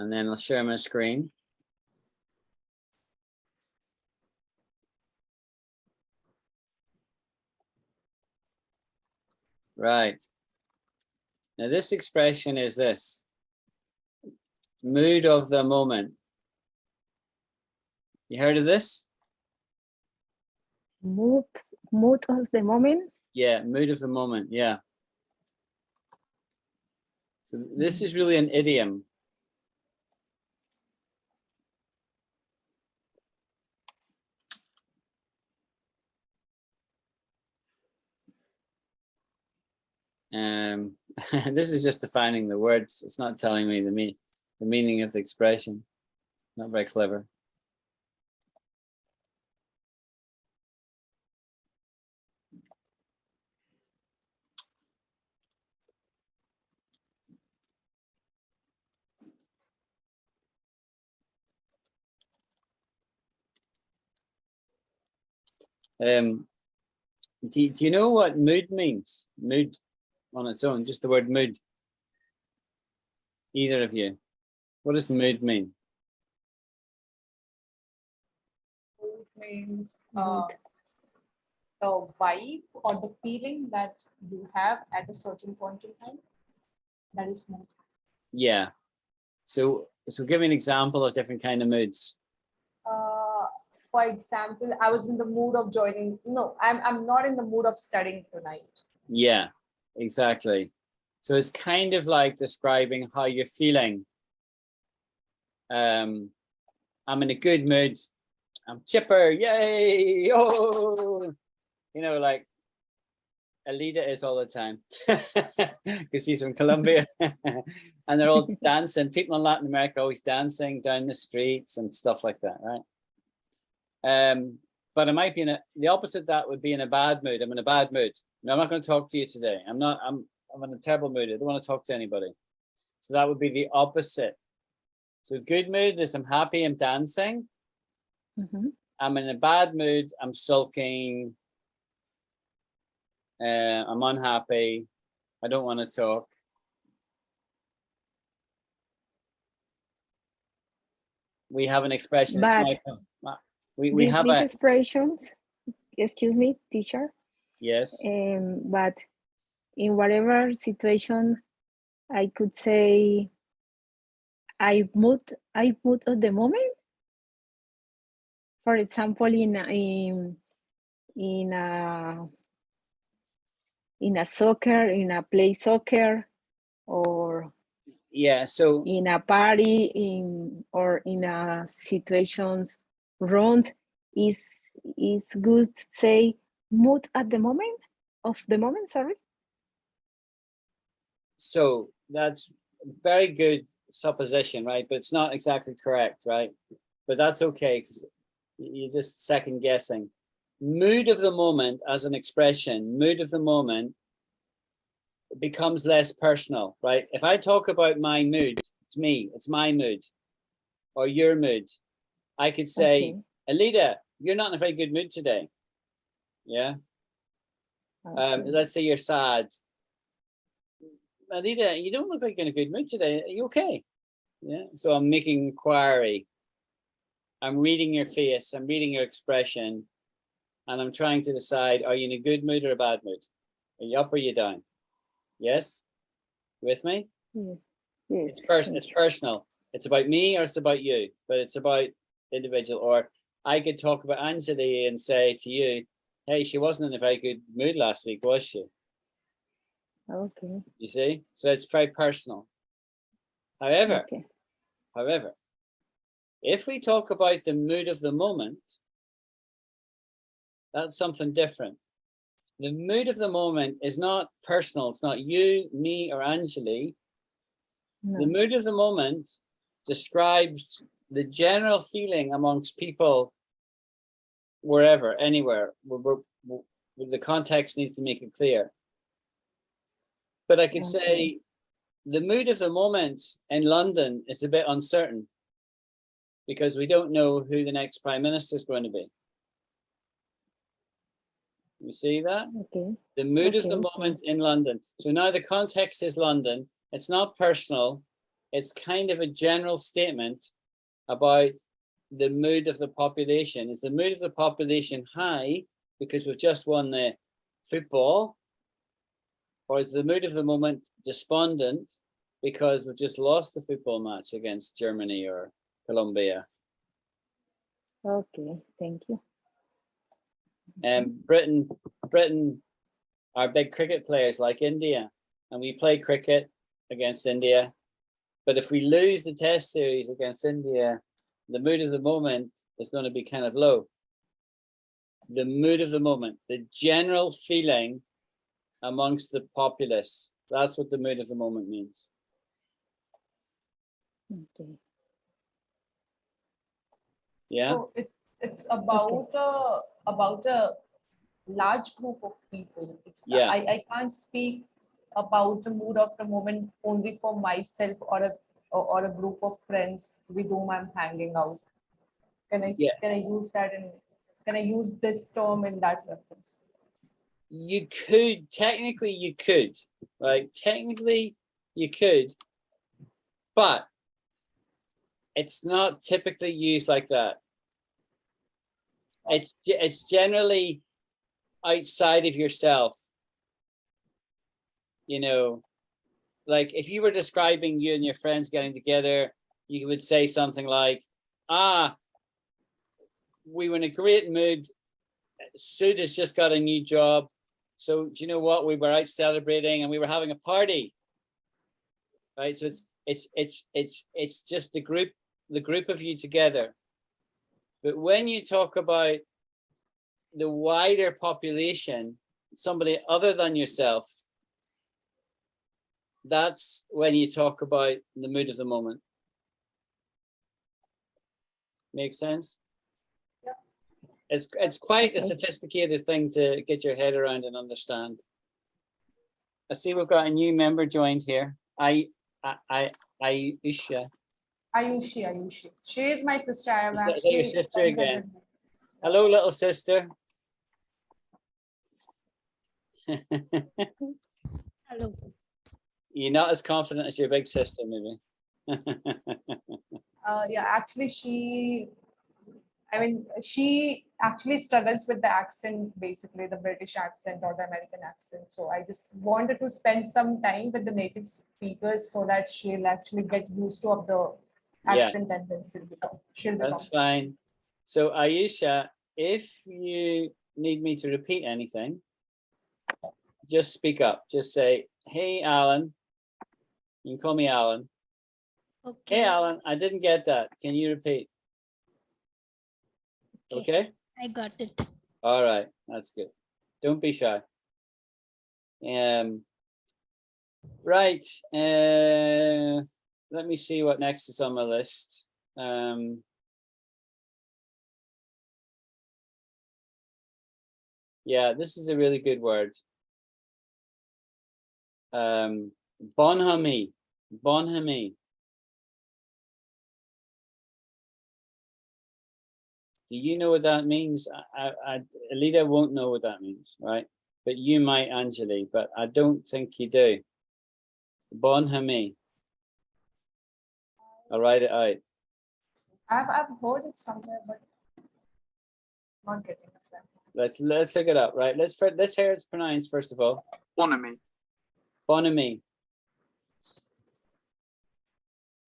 And then I'll share my screen. Right. Now this expression is this. Mood of the moment. You heard of this? Mood of the moment. Yeah, mood of the moment, yeah. So this is really an idiom. This is just defining the words. It's not telling me the meaning of the expression. Not very clever. Do you know what mood means? Mood on its own, just the word mood. Either of you. What does mood mean? Mood means the vibe or the feeling that you have at a certain point in time. That is mood. Yeah. So give me an example of different kind of moods. For example, I was in the mood of joining. No, I'm not in the mood of studying tonight. Yeah, exactly. So it's kind of like describing how you're feeling. I'm in a good mood. I'm chipper. Yay! Oh, you know, like Alida is all the time because she's from Colombia, and they're all dancing. People in Latin America are always dancing down the streets and stuff like that, right? But I might be the opposite of that would be in a bad mood. I'm in a bad mood. No, I'm not going to talk to you today. I'm in a terrible mood. I don't want to talk to anybody. So that would be the opposite. So good mood is I'm happy, I'm dancing. Mm-hmm. I'm in a bad mood, I'm sulking. I'm unhappy. I don't want to talk. We have an expression. But these expressions, excuse me, teacher. Yes. But in whatever situation, I could say I mood of the moment. For example, in a soccer, in a play soccer, or yeah, so in a party, or in a situations round, is good to say mood at the moment of the moment. Sorry. So that's very good supposition, right? But it's not exactly correct, right? But that's okay because you're just second guessing. Mood of the moment as an expression, mood of the moment becomes less personal, right? If I talk about my mood, it's me, it's my mood or your mood. I could say, okay. Alida, you're not in a very good mood today. Yeah. Okay. Let's say you're sad. Alida, you don't look like you're in a good mood today. Are you okay? Yeah. So I'm making inquiry. I'm reading your face. I'm reading your expression. And I'm trying to decide, are you in a good mood or a bad mood? Are you up or are you down? Yes? With me? Yes. It's personal. It's about me or it's about you, but it's about individual. Or I could talk about Anjali and say to you, hey, she wasn't in a very good mood last week, was she? Okay. You see? So it's very personal. However, if we talk about the mood of the moment, that's something different. The mood of the moment is not personal. It's not you, me, or Anjali. No. The mood of the moment describes the general feeling amongst people wherever, anywhere. The context needs to make it clear. But I could say the mood of the moment in London is a bit uncertain because we don't know who the next prime minister is going to be. You see that? Okay. The mood of the moment in London. So now the context is London. It's not personal. it's kind of a general statement about the mood of the population. Is the mood of the population high because we've just won the football? Or is the mood of the moment despondent because we've just lost the football match against Germany or Colombia? Okay, thank you. Britain are big cricket players like India, and we play cricket against India. But if we lose the test series against India, the mood of the moment is going to be kind of low. The mood of the moment, the general feeling amongst the populace, that's what the mood of the moment means. Okay. Yeah. So it's about a large group of people. It's Yeah. I can't speak about the mood of the moment only for myself or a group of friends with whom I'm hanging out. Can I Yeah. can I use that in can I use this term in that reference? You could, technically you could, right? Technically you could, but it's not typically used like that. It's generally outside of yourself. You know, like if you were describing you and your friends getting together, you would say something like, we were in a great mood. Sud has just got a new job. So do you know what? We were out celebrating and we were having a party. Right. So it's just the group of you together. But when you talk about the wider population, somebody other than yourself, that's when you talk about the mood of the moment. Make sense? Yeah. It's quite a sophisticated thing to get your head around and understand. I see we've got a new member joined here. Ayusha. Ayushi. She is my sister. I am Is that actually your sister friends again? with her. Hello, little sister. Hello. You're not as confident as your big sister, maybe. Yeah, actually, she actually struggles with the accent, basically the British accent or the American accent. So I just wanted to spend some time with the native speakers so that she'll actually get used to of the Yeah, accent and then she'll become. that's fine. So Ayesha, if you need me to repeat anything, just speak up. Just say, hey, Alan. You can call me Alan. Okay. Hey, Alan, I didn't get that. Can you repeat? Okay. I got it. All right, that's good. Don't be shy. Right. Let me see what next is on my list. Yeah, this is a really good word. Bonhomie. Bonhomie. Do you know what that means? Alida won't know what that means, right? But you might, Anjali, but I don't think you do. Bonhomie. I'll write it out. I've heard it somewhere, but not getting it. Let's look it up, right? Let's hear it's pronounced first of all. Bonhomie. Bonhomie.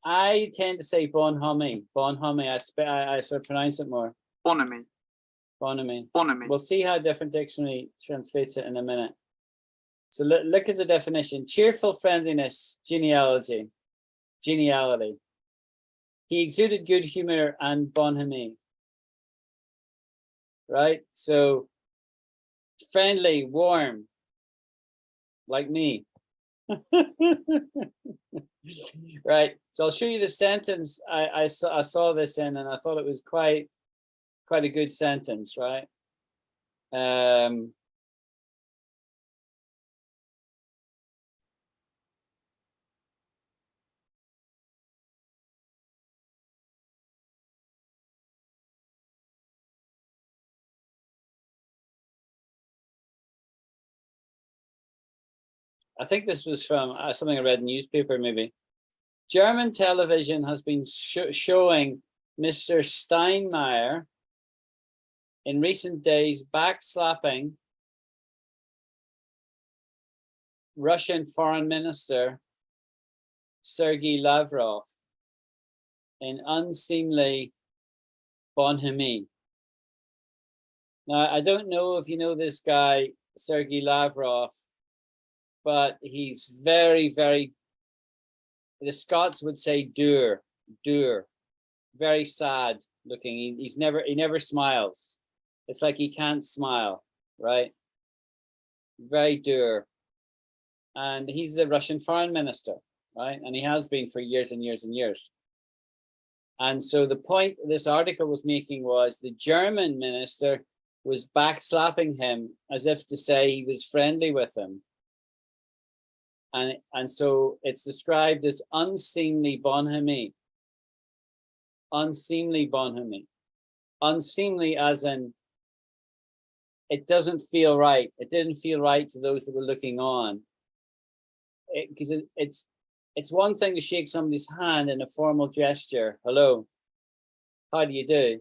I tend to say bonhomie. Bonhomie. I sort of pronounce it more. Bonhomie. Bonhomie. Bonhomie. We'll see how different dictionary translates it in a minute. So look at the definition: cheerful friendliness, geniality. He exuded good humor and bonhomie. Right? So friendly, warm, like me. Right. So I'll show you the sentence I saw this in, and I thought it was quite a good sentence, right? I think this was from something I read in the newspaper, maybe. German television has been showing Mr. Steinmeier in recent days backslapping Russian Foreign Minister Sergei Lavrov in unseemly bonhomie. Now, I don't know if you know this guy, Sergei Lavrov, but he's very, very, the Scots would say dour, very sad looking. He never smiles. It's like he can't smile, right? Very dour. And he's the Russian foreign minister, right? And he has been for years and years and years. And so the point this article was making was the German minister was backslapping him as if to say he was friendly with him. And so it's described as unseemly bonhomie. Unseemly bonhomie. Unseemly as in, it doesn't feel right. It didn't feel right to those that were looking on. Because it's one thing to shake somebody's hand in a formal gesture. Hello, how do you do?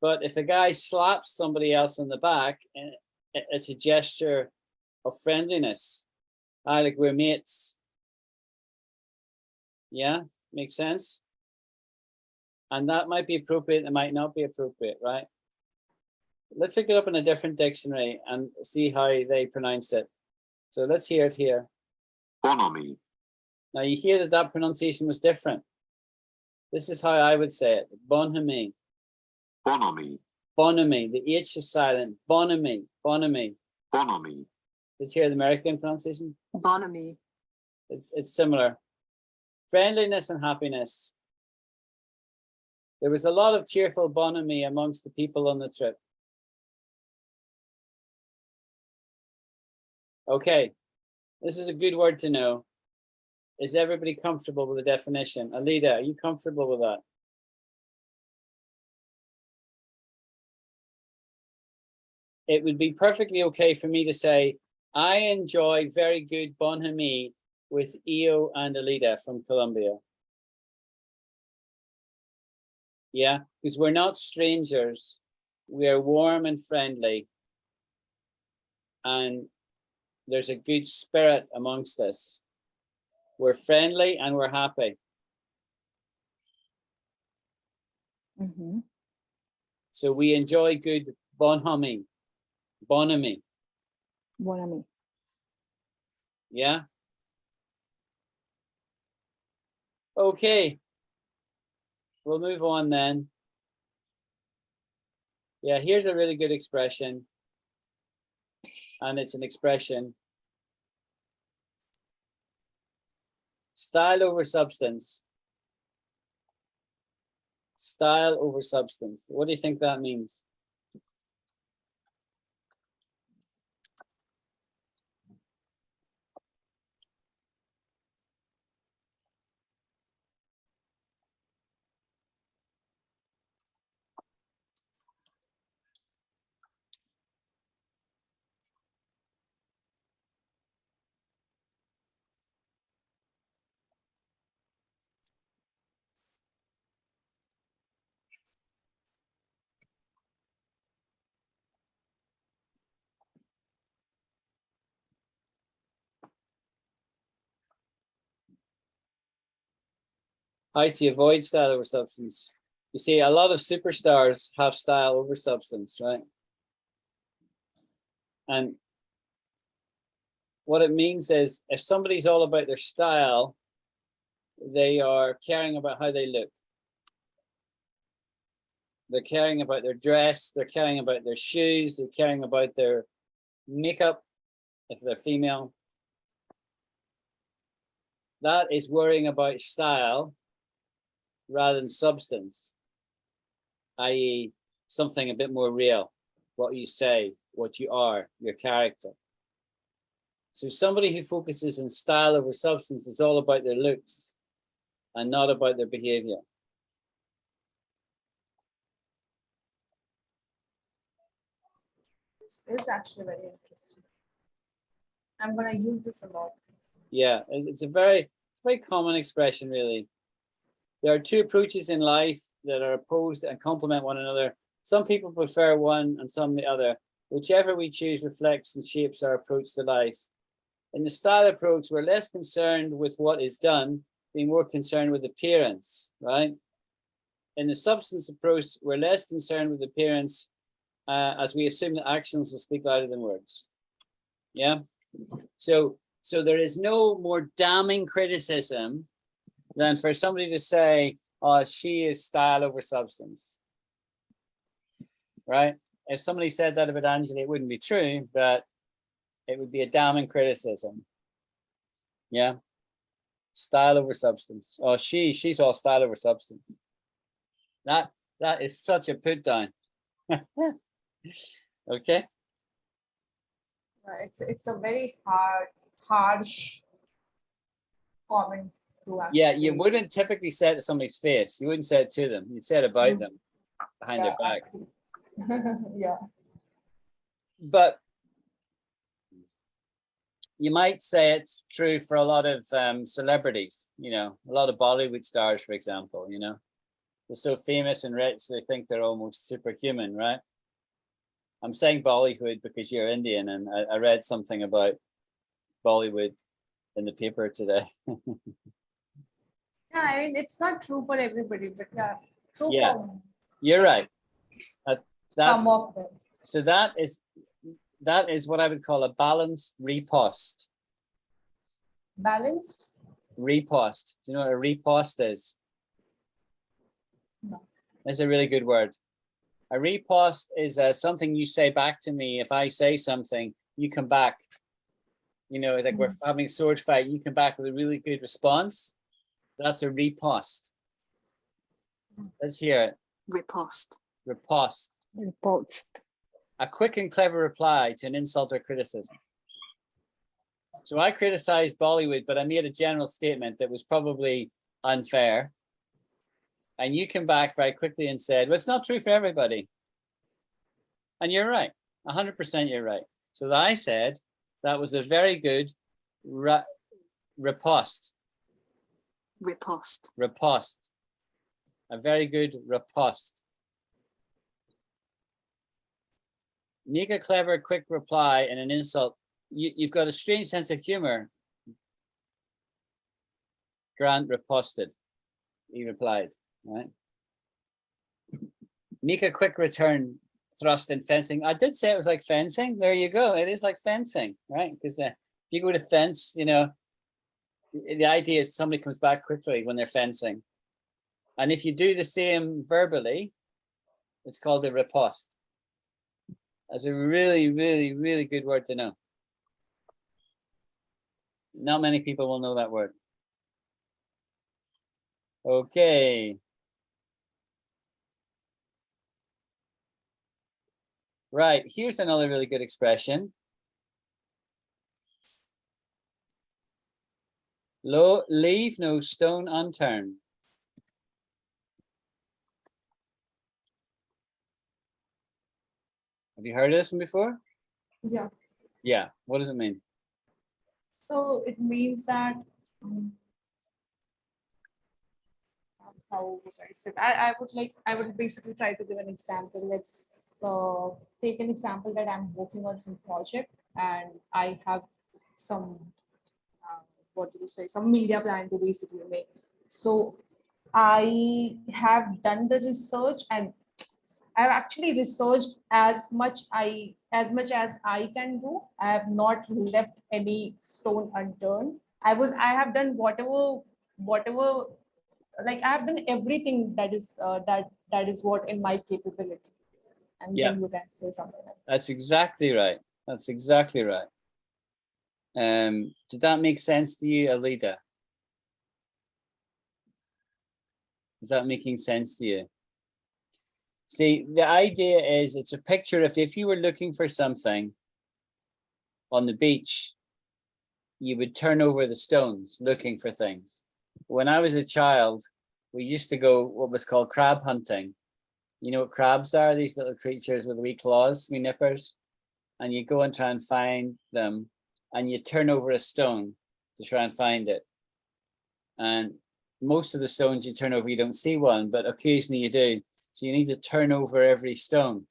But if a guy slaps somebody else in the back, it's a gesture of friendliness. Like we're mates. Yeah, makes sense. And that might be appropriate, it might not be appropriate, right? Let's look it up in a different dictionary and see how they pronounce it. So let's hear it here. Bonhomie. Now you hear that that pronunciation was different. This is how I would say it. Bonhomie. Bonhomie. Bonhomie. The H is silent. Bonhomie. Bonhomie. Bonhomie. Let's hear the American pronunciation. Bonhomie. It's similar. Friendliness and happiness. There was a lot of cheerful bonhomie amongst the people on the trip. Okay, this is a good word to know. Is everybody comfortable with the definition? Alida, are you comfortable with that? It would be perfectly okay for me to say, I enjoy very good bonhomie with Io and Alida from Colombia. Yeah, because we're not strangers. We are warm and friendly. And there's a good spirit amongst us. We're friendly and we're happy. Mm-hmm. So we enjoy good bonhomie. Bonhomie. Bonhomie. Yeah. Okay. We'll move on then. Yeah, here's a really good expression. And it's an expression. Style over substance. Style over substance. What do you think that means? How to avoid style over substance. You see, a lot of superstars have style over substance, right? And what it means is if somebody's all about their style, they are caring about how they look. They're caring about their dress, they're caring about their shoes, they're caring about their makeup, if they're female. That is worrying about style rather than substance, i.e. something a bit more real, what you say, what you are, your character. So somebody who focuses on style over substance is all about their looks and not about their behavior. This is actually very interesting. I'm going to use this a lot. Yeah, it's a very very common expression, really. There are two approaches in life that are opposed and complement one another. Some people prefer one and some the other. Whichever we choose reflects and shapes our approach to life. In the style approach, we're less concerned with what is done, being more concerned with appearance, right? In the substance approach, we're less concerned with appearance as we assume that actions will speak louder than words. Yeah. So there is no more damning criticism than for somebody to say, oh, she is style over substance, right? If somebody said that about Angela, it wouldn't be true, but it would be a damning criticism. Yeah. Style over substance. Oh, she's all style over substance. That is such a put down. Okay. It's a very harsh comment to actually. Yeah, you wouldn't typically say it to somebody's face. You wouldn't say it to them. You'd say it about them behind their back. Yeah. But you might say it's true for a lot of celebrities, you know, a lot of Bollywood stars, for example, you know, they're so famous and rich, they think they're almost superhuman, right? I'm saying Bollywood because you're Indian, and I read something about Bollywood in the paper today. Yeah, I mean, it's not true for everybody, but yeah, true Yeah, for you're right. That's some of them. so that is what I would call a balanced riposte. Balance? Riposte. Do you know what a riposte is? No. That's a really good word. A riposte is something you say back to me. If I say something, you come back. You know, like we're having a sword fight, you come back with a really good response. That's a riposte. Let's hear it. Riposte. Riposte. Riposte. A quick and clever reply to an insult or criticism. So I criticized Bollywood, but I made a general statement that was probably unfair. And you came back very quickly and said, well, it's not true for everybody. And you're right. 100% you're right. So I said that was a very good riposte. Riposte. Riposte. A very good riposte. Make a clever, quick reply in an insult. You've got a strange sense of humor. Grant riposted. He replied, right? Make a quick return thrust in fencing. I did say it was like fencing. There you go. It is like fencing, right? Because if you go to fence, you know, the idea is somebody comes back quickly when they're fencing. And if you do the same verbally, it's called a riposte. That's a really, really, really good word to know. Not many people will know that word. Okay. Right, here's another really good expression. Leave no stone unturned. Have you heard of this one before? Yeah. Yeah, what does it mean? So it means that how would I say? I would basically try to give an example. Let's take an example that I'm working on some project and I have some some media plan to basically make. So I have done the research and I've actually researched as much as I can do. I have not left any stone unturned. I have done whatever like I have done everything that is what in my capability. And Yeah. then you can say something like that. That's exactly right. That's exactly right. Did that make sense to you, Alida? Is that making sense to you? See, the idea is it's a picture of if you were looking for something on the beach, you would turn over the stones looking for things. When I was a child, we used to go what was called crab hunting. You know what crabs are? These little creatures with wee claws, wee nippers. And you go and try and find them and you turn over a stone to try and find it. And most of the stones you turn over, you don't see one, but occasionally you do. So you need to turn over every stone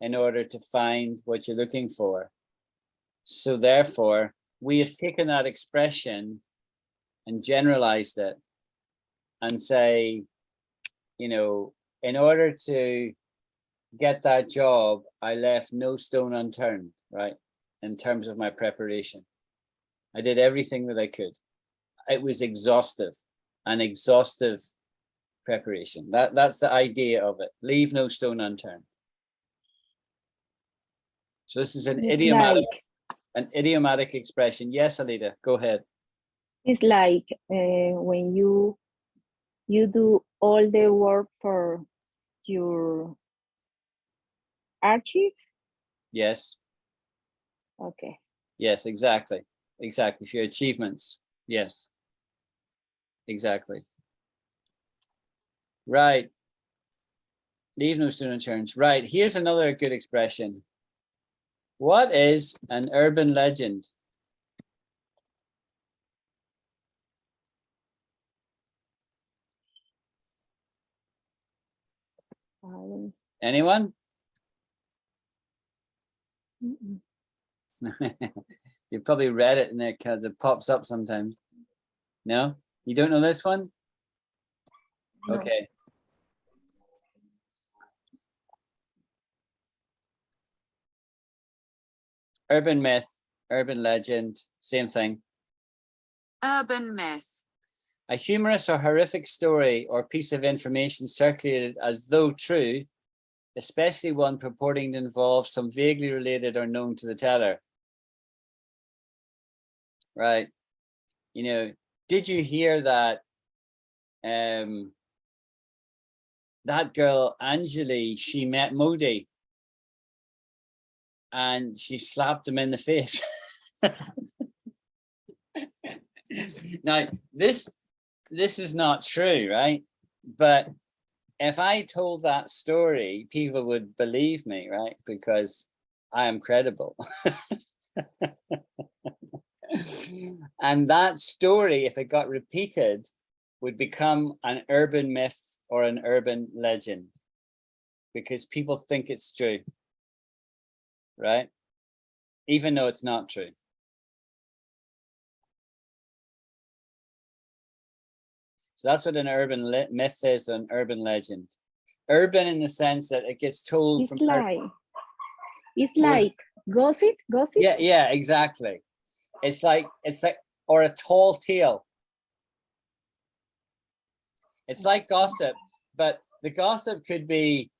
in order to find what you're looking for. So therefore, we have taken that expression and generalized it and say, you know, in order to get that job, I left no stone unturned, right? In terms of my preparation. I did everything that I could. It was exhaustive, an exhaustive preparation. That's the idea of it. Leave no stone unturned. So this is an It's idiomatic expression. Yes, Alida, go ahead. It's like when you do all the work for your archive. Yes. Okay. Yes, exactly. Exactly. For your achievements. Yes. Exactly. Right. Leave no stone unturned. Right. Here's another good expression. What is an urban legend? Anyone? Mm-mm. You probably read it in there because it pops up sometimes. No? You don't know this one? No. Okay. Urban myth, urban legend, same thing. Urban myth. A humorous or horrific story or piece of information circulated as though true, especially one purporting to involve some vaguely related or known to the teller. Right. You know, did you hear that that girl, Anjali, she met Modi and she slapped him in the face? Now, this is not true, right? But if I told that story, people would believe me, right? Because I am credible. And that story, if it got repeated, would become an urban myth or an urban legend because people think it's true, right? Even though it's not true. So that's what an urban myth is, an urban legend. Urban in the sense that it gets told from person. It's like gossip. Yeah, exactly. It's like, or a tall tale. It's like gossip, but the gossip could be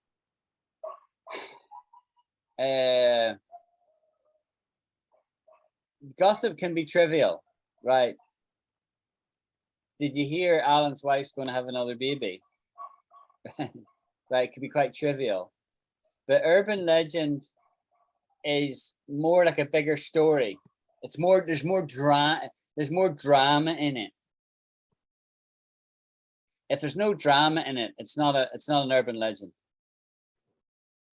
gossip can be trivial, right? Did you hear Alan's wife's going to have another baby? Right, it could be quite trivial. But urban legend is more like a bigger story. It's more, there's more drama in it. If there's no drama in it, it's not an urban legend.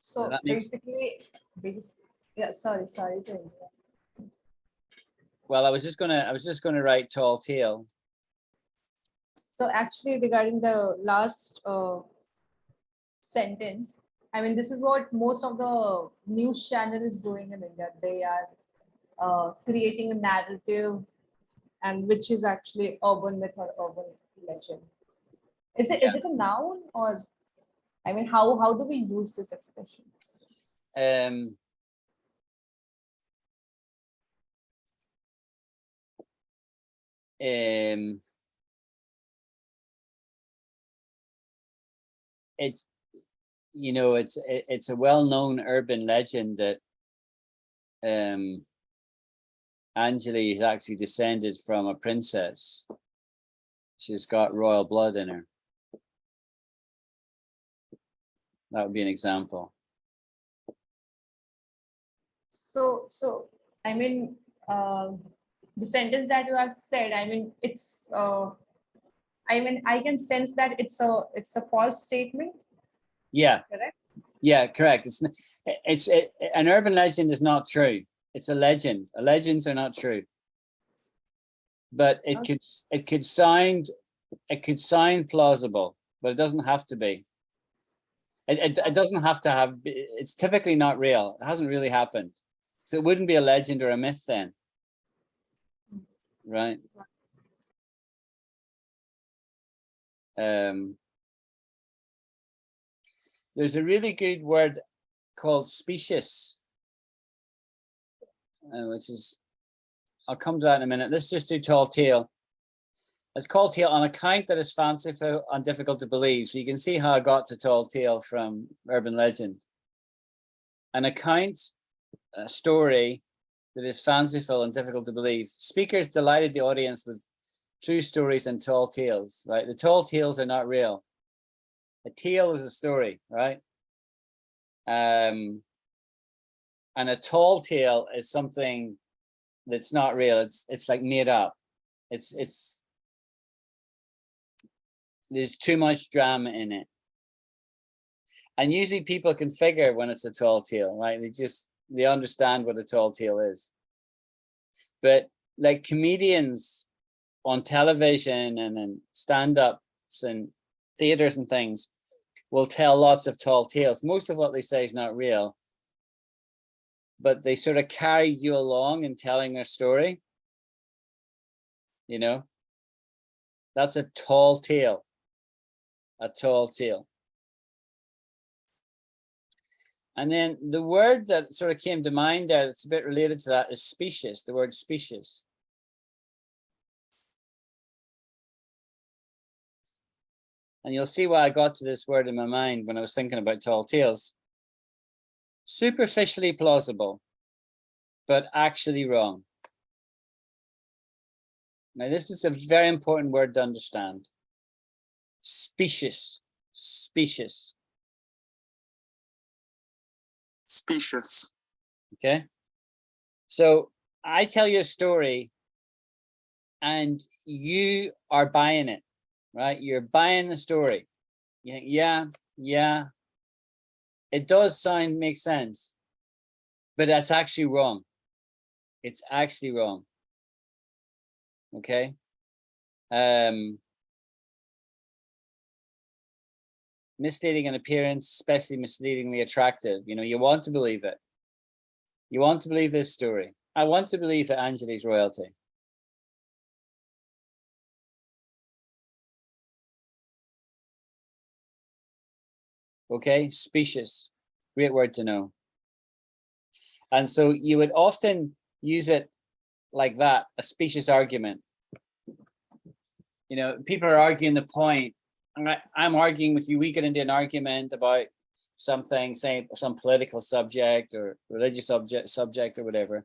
So basically, yeah, sorry to interrupt. Well, I was just gonna write tall tale. So actually, regarding the last sentence, I mean, this is what most of the news channel is doing in India. They are creating a narrative, and which is actually urban myth or urban legend. Is it a noun, or I mean, how do we use this expression? It's, you know, it's a well-known urban legend that Anjali is actually descended from a princess. She's got royal blood in her. That would be an example. So I mean, the sentence that you have said, I mean, it's I mean, I can sense that it's a false statement. Yeah. Correct. Yeah, correct. An urban legend is not true. It's a legend. Legends are not true. but it could sound plausible, but it doesn't have to be. It doesn't have to have. It's typically not real. It hasn't really happened, so it wouldn't be a legend or a myth then, right? There's a really good word called specious, which is, I'll come to that in a minute. Let's just do tall tale. It's called tale on account that is fanciful and difficult to believe. So you can see how I got to tall tale from urban legend. An account, a story that is fanciful and difficult to believe. Speakers delighted the audience with true stories and tall tales, right? The tall tales are not real. A tale is a story, right? And a tall tale is something that's not real. It's like made up. There's too much drama in it. And usually people can figure when it's a tall tale, right? They understand what a tall tale is. But like comedians on television and in stand-ups and theaters and things will tell lots of tall tales. Most of what they say is not real, but they sort of carry you along in telling their story. You know, that's a tall tale. A tall tale. And then the word that sort of came to mind there that's a bit related to that is specious, the word specious. And you'll see why I got to this word in my mind when I was thinking about tall tales. Superficially plausible, but actually wrong. Now, this is a very important word to understand. Specious, specious. Specious. Okay. So I tell you a story and you are buying it, right? You're buying the story. You think, yeah, it does make sense, but that's actually wrong. It's actually wrong. Okay. Misleading in appearance, especially misleadingly attractive. You know, you want to believe it. You want to believe this story. I want to believe that Anjali's royalty. Okay, specious, great word to know. And so you would often use it like that, a specious argument. You know, people are arguing the point. I'm arguing with you. We get into an argument about something, say some political subject or religious subject or whatever.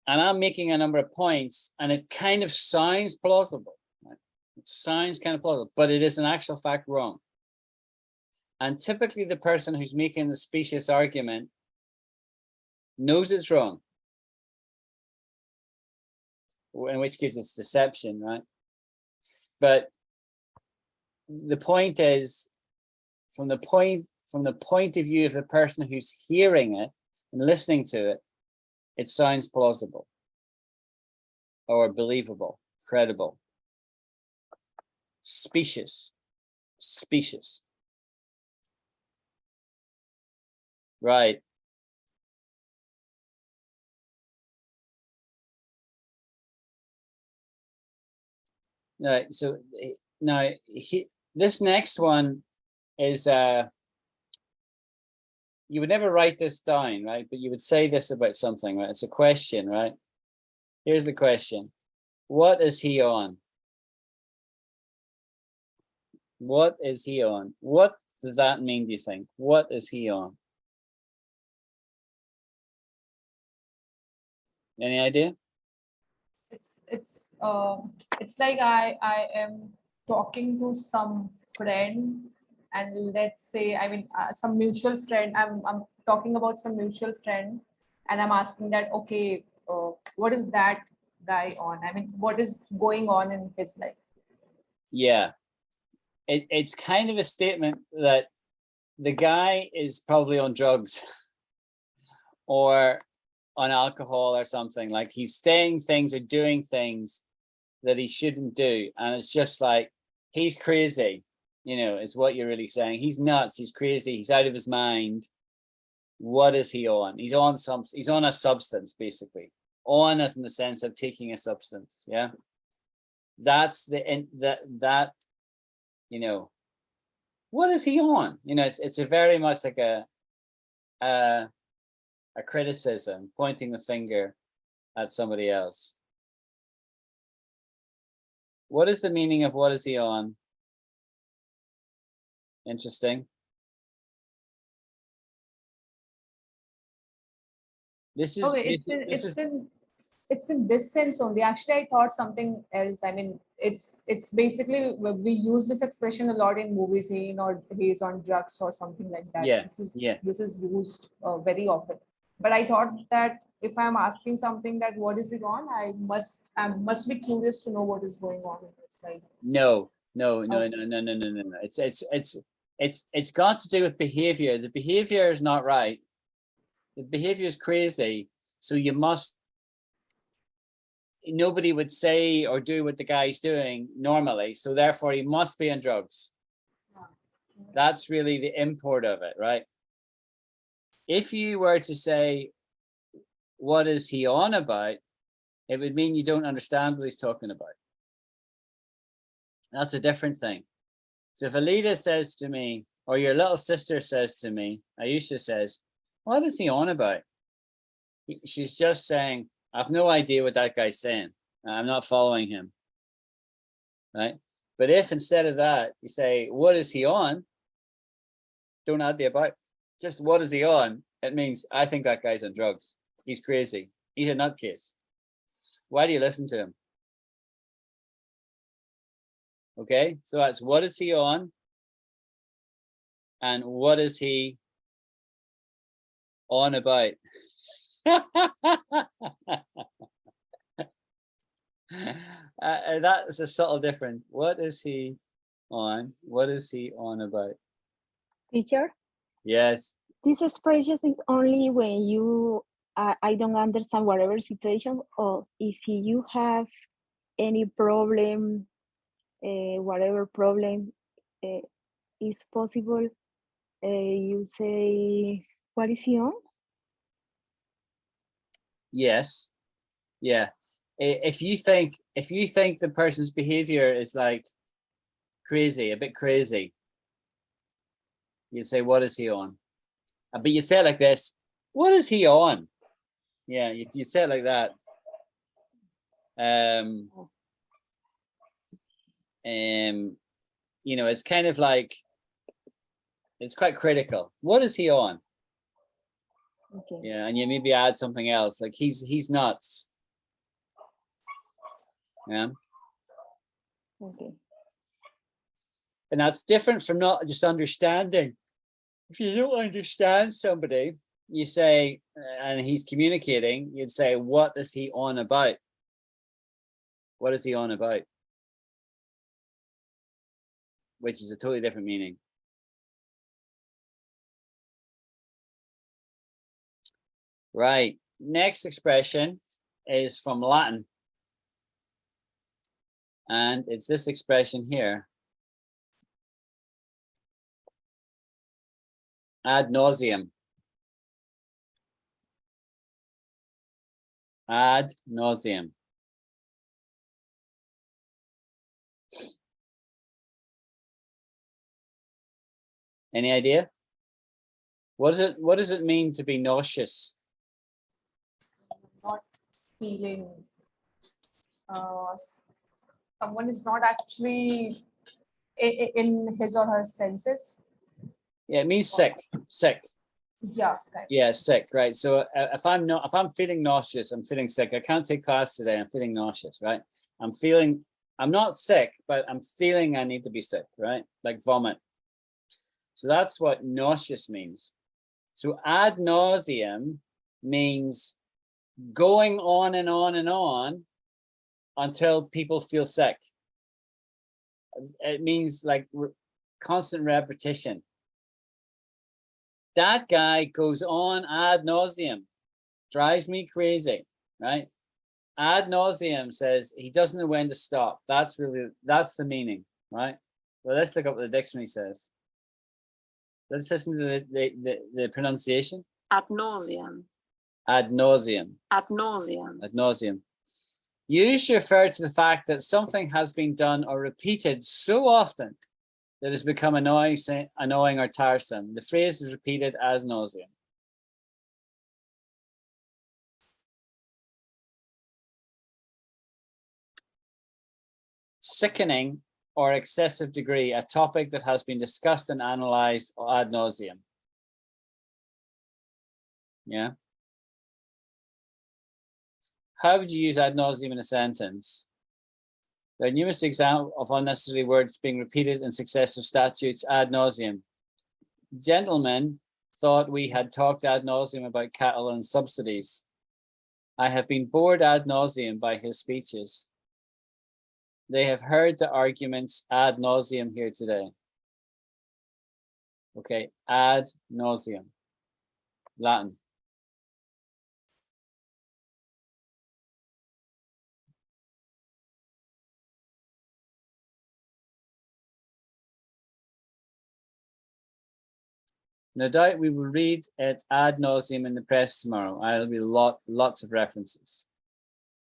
And I'm making a number of points and it kind of sounds plausible. Right? It sounds kind of plausible, but it is in actual fact wrong. And typically the person who's making the specious argument knows it's wrong. In which case it's deception, right? But the point is, from the point of view of the person who's hearing it and listening to it, it sounds plausible or believable, credible. Specious, specious. Right. Right. So now this next one is you would never write this down, right? But you would say this about something, right? It's a question, right? Here's the question. What is he on? What is he on? What does that mean, do you think? What is he on? Any idea? It's like I am talking to some friend, and let's say, I mean, some mutual friend. I'm talking about some mutual friend, and I'm asking that, okay, what is that guy on? I mean, what is going on in his life? Yeah, it's kind of a statement that the guy is probably on drugs, or on alcohol or something, like he's saying things or doing things that he shouldn't do, and it's just like he's crazy, you know, is what you're really saying. He's nuts, he's crazy, he's out of his mind. What is he on? He's on a substance, basically. On as in the sense of taking a substance. Yeah, that's that you know, what is he on? You know, it's a very much like a criticism, pointing the finger at somebody else. What is the meaning of what is he on? Interesting. This is Okay, it's in this sense only. Actually, I thought something else. I mean, it's basically we use this expression a lot in movies. He's on drugs or something like that. yeah, This is used very often. But I thought that if I'm asking something that what is it on, I must be curious to know what is going on in this. Like no. Okay. It's got to do with behavior. The behavior is not right. The behavior is crazy. So you must. Nobody would say or do what the guy's doing normally. So therefore, he must be on drugs. That's really the import of it, right? If you were to say, what is he on about? It would mean you don't understand what he's talking about. That's a different thing. So if Alida says to me, or your little sister says to me, Ayesha says, what is he on about? She's just saying, I have no idea what that guy's saying. I'm not following him, right? But if instead of that, you say, what is he on? Don't add the about. Just what is he on? It means, I think that guy's on drugs. He's crazy. He's a nutcase. Why do you listen to him? Okay, so that's what is he on? And what is he on about? That's a subtle difference. What is he on? What is he on about? Teacher, Yes. this expression is only when you I don't understand whatever situation, or if you have any problem, whatever problem is possible, you say, what is he on? Yes. Yeah. If you think the person's behavior is like crazy, a bit crazy, you'd say, what is he on? But you say it like this, what is he on? Yeah, you say it like that. You know, it's kind of like, it's quite critical. What is he on? Okay. Yeah, and you maybe add something else, like he's nuts. Yeah. Okay. And that's different from not just understanding. If you don't understand somebody, you say, and he's communicating, you'd say, what is he on about? What is he on about? Which is a totally different meaning. Right. Next expression is from Latin. And it's this expression here. Ad nauseum. Ad nauseum. Any idea? What does it mean to be nauseous? not feeling someone is not actually in his or her senses. Yeah, it means sick. Sick. Yeah, right. Yeah, sick, right? So if I'm feeling nauseous, I'm feeling sick. I can't take class today. I'm feeling nauseous, right? I'm not sick, but I'm feeling I need to be sick, right? Like vomit. So that's what nauseous means. So ad nauseum means going on and on and on until people feel sick. It means like constant repetition. That guy goes on ad nauseum. drives me crazy, right? Ad nauseum says he doesn't know when to stop. That's the meaning, right? Well, let's look up what the dictionary says. Let's listen to the pronunciation. Ad nauseum. Ad nauseum. Ad nauseum. Ad nauseum. Use to refer to the fact that something has been done or repeated so often that it's become annoying or tiresome. The phrase is repeated ad nauseum. Sickening or excessive degree, a topic that has been discussed and analyzed ad nauseum. Yeah. How would you use ad nauseum in a sentence? There are numerous examples of unnecessary words being repeated in successive statutes ad nauseum. Gentlemen thought we had talked ad nauseum about cattle and subsidies. I have been bored ad nauseum by his speeches. They have heard the arguments ad nauseum here today. Okay, ad nauseum, Latin. No doubt we will read it ad nauseum in the press tomorrow. I'll be lots of references.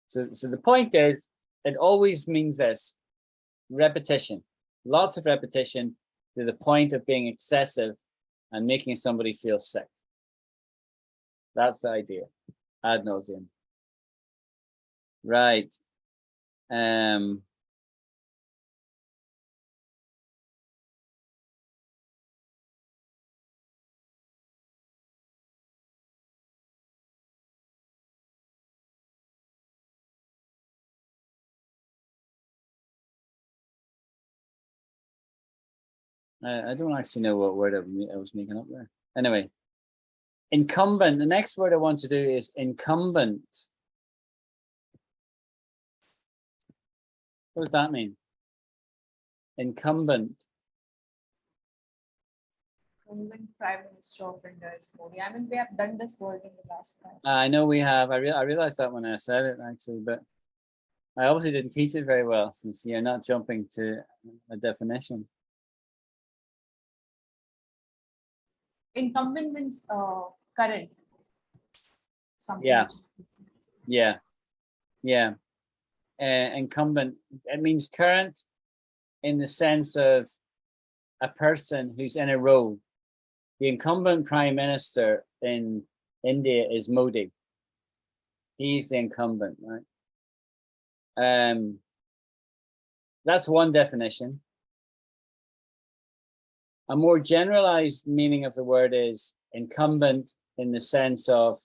So the point is, it always means this: repetition, lots of repetition to the point of being excessive and making somebody feel sick. That's the idea, ad nauseum. Right. I don't actually know what word I was making up there. Anyway, incumbent. The next word I want to do is incumbent. What does that mean? Incumbent. Incumbent Prime Minister of India is Modi. I mean, we have done this word in the last class. I know we have. I realized that when I said it, actually, but I obviously didn't teach it very well, since you're not jumping to a definition. Incumbent means current. Something Yeah. which is Yeah. Incumbent, it means current in the sense of a person who's in a role. The incumbent prime minister in India is Modi. He's the incumbent, right? That's one definition. A more generalized meaning of the word is incumbent in the sense of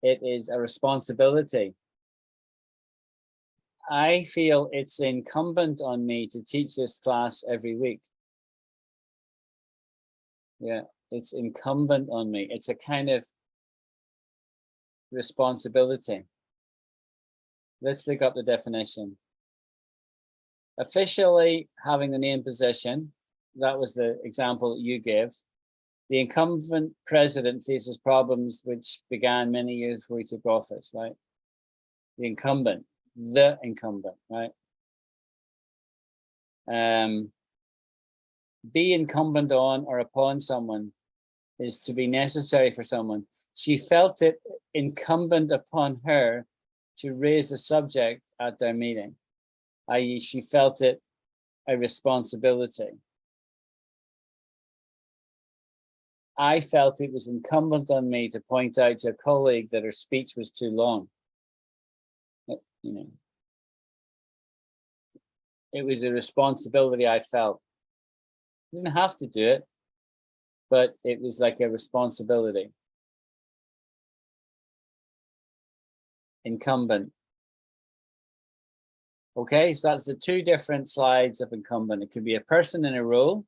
it is a responsibility. I feel it's incumbent on me to teach this class every week. Yeah, it's incumbent on me. It's a kind of responsibility. Let's look up the definition. Officially having the name position, that was the example you gave. The incumbent president faces problems which began many years before he took office, right? The incumbent, right? Be incumbent on or upon someone is to be necessary for someone. She felt it incumbent upon her to raise the subject at their meeting, i.e., she felt it a responsibility. I felt it was incumbent on me to point out to a colleague that her speech was too long. You know, it was a responsibility I felt. Didn't have to do it, but it was like a responsibility. Incumbent. Okay, so that's the two different slides of incumbent. It could be a person in a role,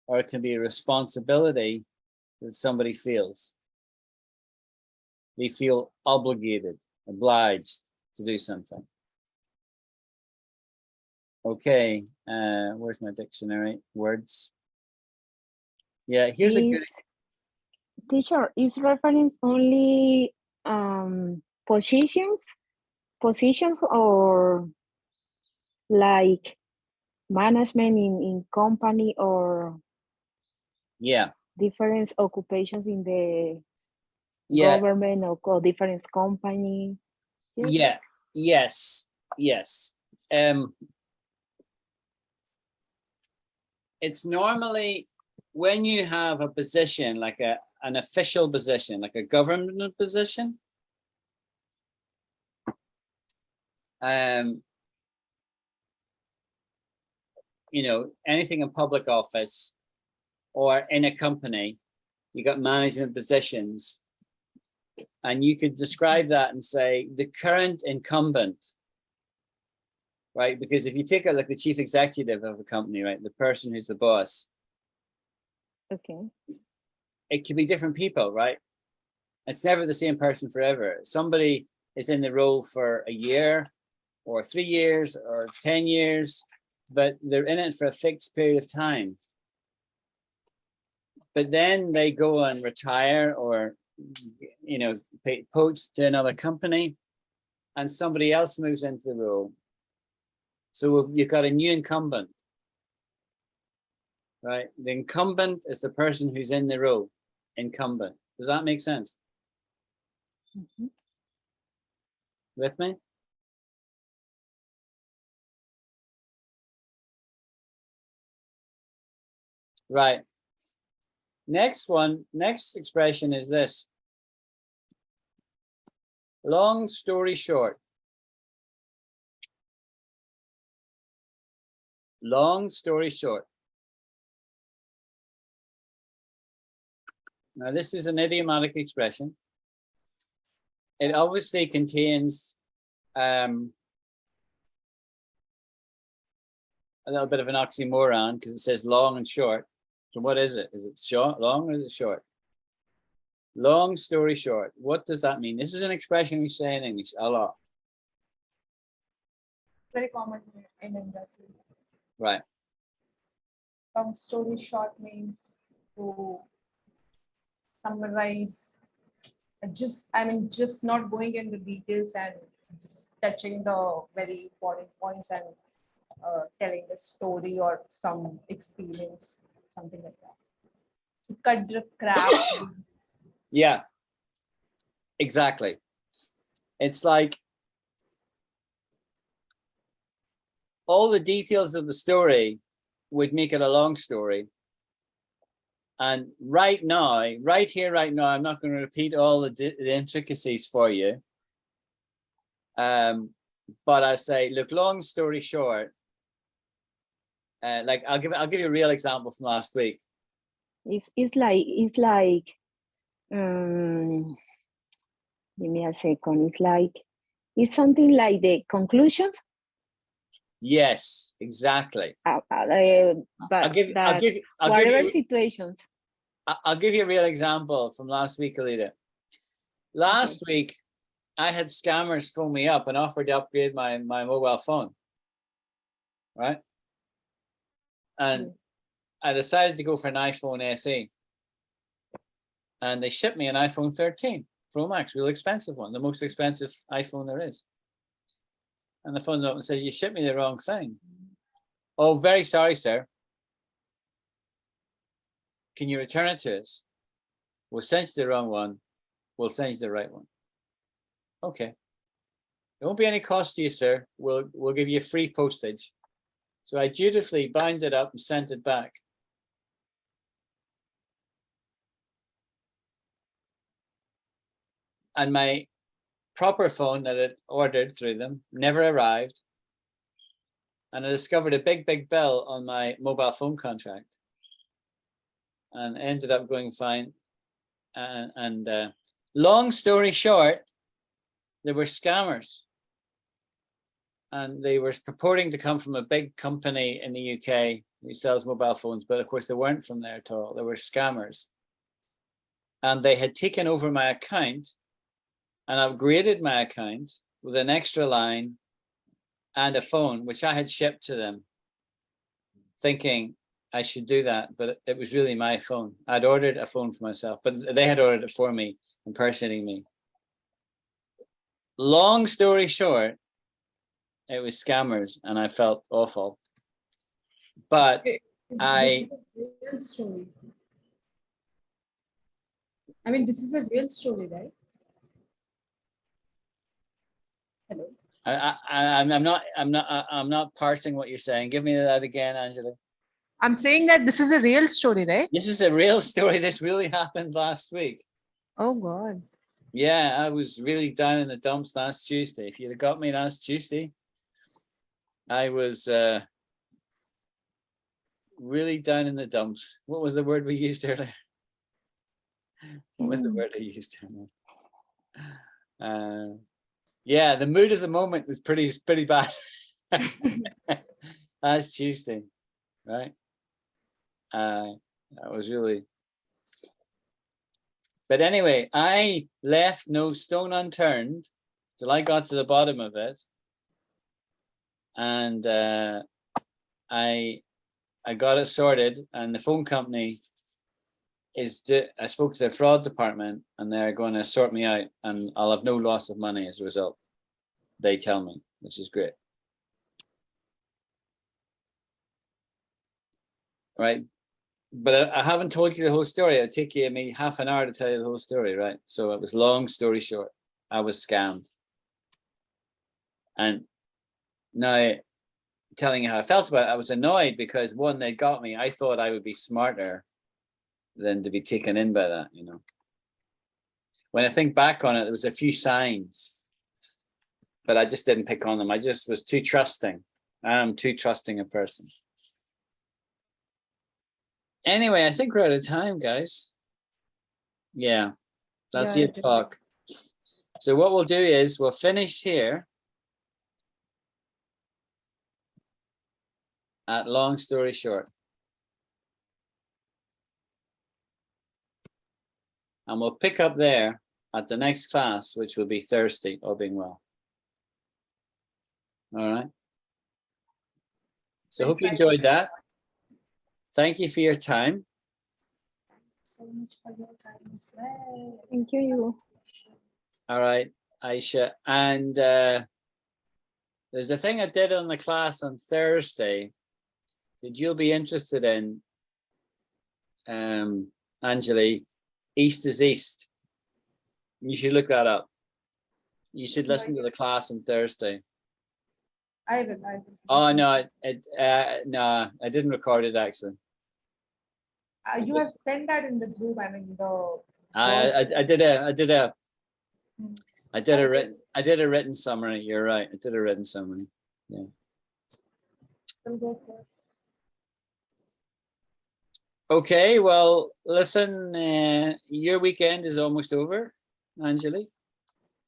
or it can be a responsibility that somebody feels. They feel obligated, obliged to do something. Okay, where's my dictionary? Words. Yeah, here's a good. Teacher, is reference only positions or like management in company or Yeah. different occupations in the Yeah. government or different company. Yes. Yeah. Yes. Yes. It's normally when you have a position like an official position, like a government position, you know, anything in public office or in a company, you got management positions, and you could describe that and say the current incumbent, right? Because if you take it like the chief executive of a company, right, the person who's the boss, Okay. it could be different people, right? It's never the same person forever. Somebody is in the role for a year or 3 years or 10 years, but they're in it for a fixed period of time. But then they go and retire or, you know, poach to another company and somebody else moves into the role. So you've got a new incumbent, right? The incumbent is the person who's in the role, incumbent. Does that make sense? Mm-hmm. With me? Right. Next expression is this. Long story short. Long story short. Now, this is an idiomatic expression. It obviously contains a little bit of an oxymoron because it says long and short. So what is it? Is it short, long, or is it short? Long story short. What does that mean? This is an expression we say in English a lot. Very common in India too. Right. Long story short means to summarize. Just not going into details and just touching the very important points and telling the story or some experience, something like that. To cut the crap. Yeah. Exactly. It's like all the details of the story would make it a long story. And right now, right here, right now, I'm not going to repeat all the intricacies for you. But I say, look, long story short, like I'll give you a real example from last week. It's like give me a second. It's something like the conclusions. Yes, exactly. But I'll give whatever you, situations. I'll give you a real example from last week, Alida. Last week, I had scammers phone me up and offered to upgrade my mobile phone, right? And I decided to go for an iPhone SE. And they shipped me an iPhone 13 Pro Max, real expensive one, the most expensive iPhone there is. And the phone up and says, you shipped me the wrong thing. Oh, very sorry, sir. Can you return it to us? We'll send you the wrong one. We'll send you the right one. Okay. There won't be any cost to you, sir. We'll give you free postage. So I dutifully bound it up and sent it back. And my proper phone that I'd ordered through them never arrived. And I discovered a big bill on my mobile phone contract. And ended up going fine. And long story short, they were scammers. And they were purporting to come from a big company in the UK who sells mobile phones, but of course they weren't from there at all. They were scammers. And they had taken over my account and upgraded my account with an extra line and a phone, which I had shipped to them, thinking I should do that, but it was really my phone. I'd ordered a phone for myself, but they had ordered it for me, impersonating me. long story short, it was scammers and I felt awful. But Okay, I- this is a real story. I mean, this is a real story, right? Hello. I'm not parsing what you're saying. Give me that again, Angela. I'm saying that this is a real story, right? This is a real story. This really happened last week. Oh God. Yeah, I was really down in the dumps last Tuesday. If you'd have got me last Tuesday, I was really down in the dumps. What was the word we used earlier? What was the word I used earlier? Yeah, the mood of the moment was pretty bad. Last Tuesday, right? That was really. But anyway, I left no stone unturned till I got to the bottom of it, and I got it sorted. And the phone company I spoke to the fraud department, and they're going to sort me out, and I'll have no loss of money as a result. They tell me, which is great. Right. But I haven't told you the whole story. It'll take you maybe half an hour to tell you the whole story, right? So it was long story short. I was scammed. And now telling you how I felt about it, I was annoyed because one, they got me. I thought I would be smarter than to be taken in by that, you know. When I think back on it, there was a few signs, but I just didn't pick on them. I just was too trusting. I'm too trusting a person. Anyway, I think we're out of time, guys. Yeah, that's Yeah, your talk. So what we'll do is we'll finish here at long story short. And we'll pick up there at the next class, which will be Thursday, all being well. All right. So hope you enjoyed that. Thank you for your time. So much for your time as well. Thank you. All right, Aisha. And there's a thing I did on the class on Thursday that you'll be interested in, Anjali. East is East. You should look that up. You should listen to the class on Thursday. I will. Oh no, no, I didn't record it actually. You have sent that in the group. I mean the. I did a written summary. You're right. I did a written summary. Yeah. We'll go for it. Okay. Well, listen. Your weekend is almost over, Anjali.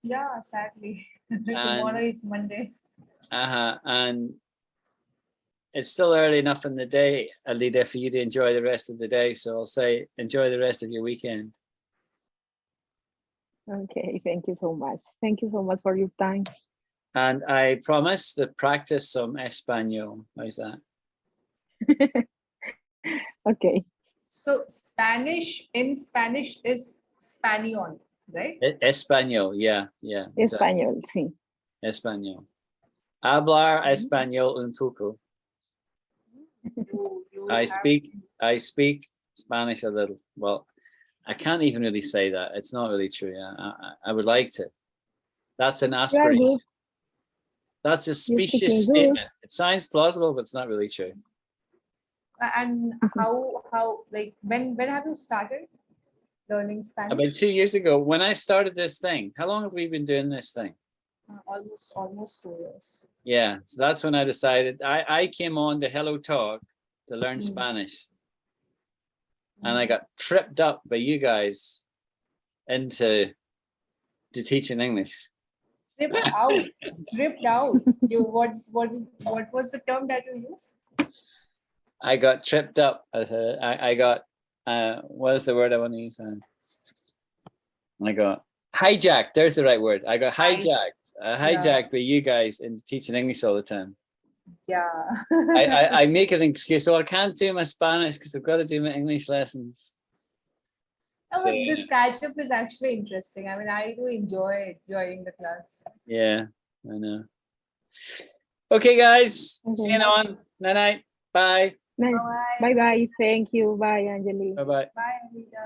Yeah, sadly. Tomorrow is Monday. And it's still early enough in the day, Alida, for you to enjoy the rest of the day. So I'll say enjoy the rest of your weekend. Okay, thank you so much. Thank you so much for your time. And I promise to practice some Espanol. How's that? Okay. So Spanish is Spanion, right? Espanol, yeah. Exactly. Español, sí. Español. Hablar español un poco. I speak Spanish a little. Well, I can't even really say that. It's not really true. I would like to. That's an aspiration. That's a specious statement. It sounds plausible, but it's not really true. And how like when have you started learning Spanish? About 2 years ago, when I started this thing. How long have we been doing this thing? Almost 2 years. Yeah, so that's when I decided. I came on to Hello Talk to learn Spanish. And I got tripped up by you guys into teaching English. Tripped out. You what was the term that you used? I got tripped up. I got what is the word I want to use? I got hijacked. There's the right word. I got hijacked by you guys into teaching English all the time. Yeah. I make an excuse. So I can't do my Spanish because I've got to do my English lessons. Oh, So, but this catch up is actually interesting. I mean, I do enjoy it during the class. yeah, I know. Okay, guys. See you Okay. on. Night night. Bye. Nice. Bye. Bye bye. Thank you. Bye, Anjali. Bye bye. Bye, Anita.